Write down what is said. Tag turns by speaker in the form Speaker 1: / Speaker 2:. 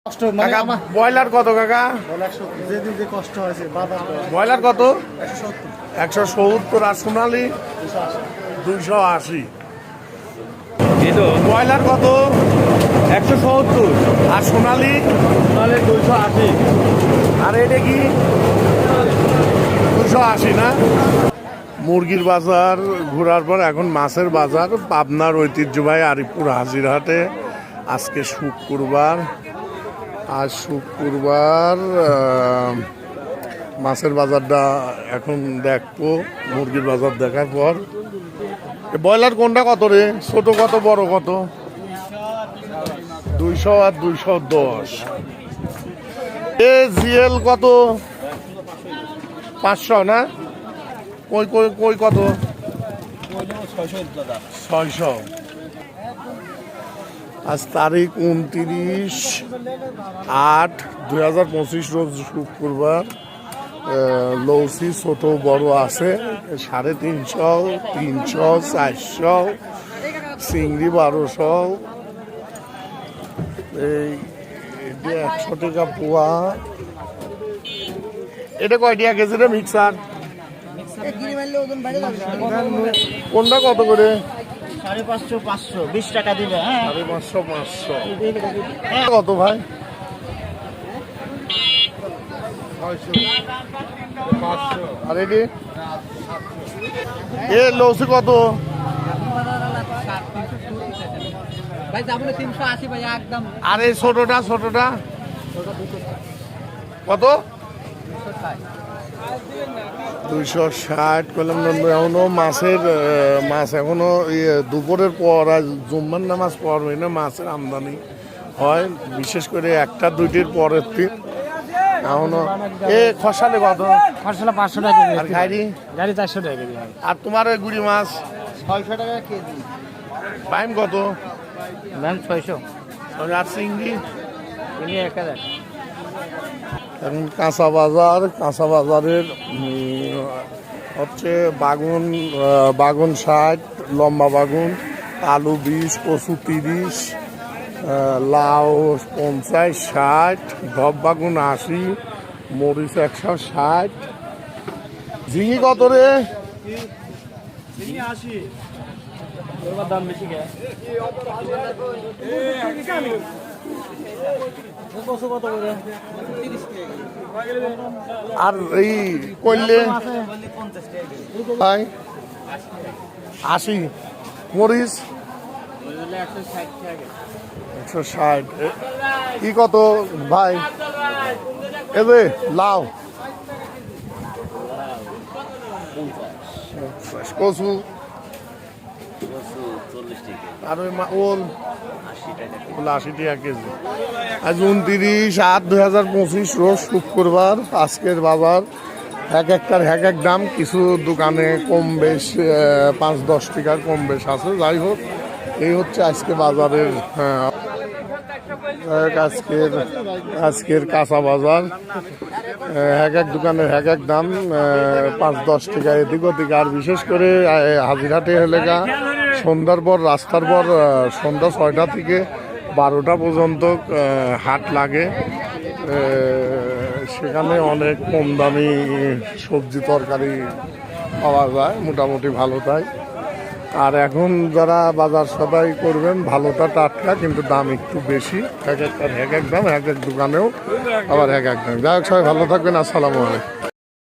Speaker 1: Broiler কত কাকা? Broiler কত? 170 আর সোনালি 280। ব্রয়লার কত?
Speaker 2: 170
Speaker 1: আর সোনালি
Speaker 2: 280।
Speaker 1: আর এটা কি 280 না? মুরগির বাজার ঘোরার পর এখন মাছের বাজার পাবনার ঐতিহ্যবাহী আরিপুর হাজিরহাটে। আজকে শুক্রবার, আজ শুক্রবার মাছের বাজারটা এখন দেখবো। মুরগির বাজার দেখার পর ব্রয়লার কোনটা কত রে? ছোট কত বড় কত? 200 আর 210। এ জিএল কত? 500 না? কই কই কই কত? 600। আজ তারিখ 29/8/2025 রোজ শুক্রবার। লৌসি ছোট বড় আছে 350, 300, 400, চিংড়ি 1200। এই 100 টাকা পোয়া। এটা কয় টাকা কেজি রে মিক্সার? কোনটা কত করে?
Speaker 2: 550, 500, 20 টাকা দিবে।
Speaker 1: 550, 500 কত ভাই? 500। আর এটি এ লৌসি কত?
Speaker 2: ভাই যাবো 380 ভাই একদম।
Speaker 1: আর এই ছোটটা ছোটটা কত? 260 করলাম। এখনো মাছের মাছ এখনো দুপুরের পর আর জুম্মার নামাজ পড়বে না, মাছের আমদানি হয় বিশেষ করে 1টা 2টির পরের দিন। এখনো এ খসালে কত?
Speaker 2: খরচা 500 টাকা কেজি।
Speaker 1: আর গাড়ি
Speaker 2: গাড়ি 400 টাকা কেজি।
Speaker 1: আর তোমার ওই গুড়ি মাছ
Speaker 2: 600 টাকা কেজি।
Speaker 1: বাইম কত?
Speaker 2: ম্যাম 600।
Speaker 1: আর চিংড়ি?
Speaker 2: চিংড়ি 1000।
Speaker 1: এখন কাঁচা বাজার, কাঁচা বাজারের হচ্ছে বাগুন 60, লম্বা বাগুন, আলু 20, কচু 30, লাউ 50, 60, ধপ বাগুন 80, মরিচ 160। ঝিঙি কত রে?
Speaker 2: চিংড়ি 80। ওর দাম বেশি কে? কত করে? 30 টাকা।
Speaker 1: আর এই করলে 80। মরিচ 160। কি কত ভাই? এ যে লাউ 50, কচু আর ওই ওল 80 টাকা কেজি। আজ 29/8/2025 রোজ শুক্রবার। আজকের বাজার এক একটার এক এক দাম। কিছু দোকানে কম বেশ 5-10 টাকার কম বেশ আছে। যাই হোক, এই হচ্ছে আজকে বাজারের আজকের কাঁচা বাজার। এক এক দোকানের এক এক দাম, 5-10 টাকা এদিক ওদিক। আর বিশেষ করে হাজিরহাটে এলাকা সন্ধ্যার পর, রাস্তার পর সন্ধ্যা 6টা থেকে 12টা পর্যন্ত হাট লাগে। সেখানে অনেক কম দামি সবজি তরকারি পাওয়া যায়, মোটামুটি ভালো। তাই আর এখন যারা বাজার সদাই করবেন, ভালোটা টাটকা কিন্তু দাম একটু বেশি। এক একটার এক এক দাম, এক এক দোকানেও আবার এক এক দাম। যাই হোক, সবাই ভালো থাকবেন। আসসালামু আলাইকুম।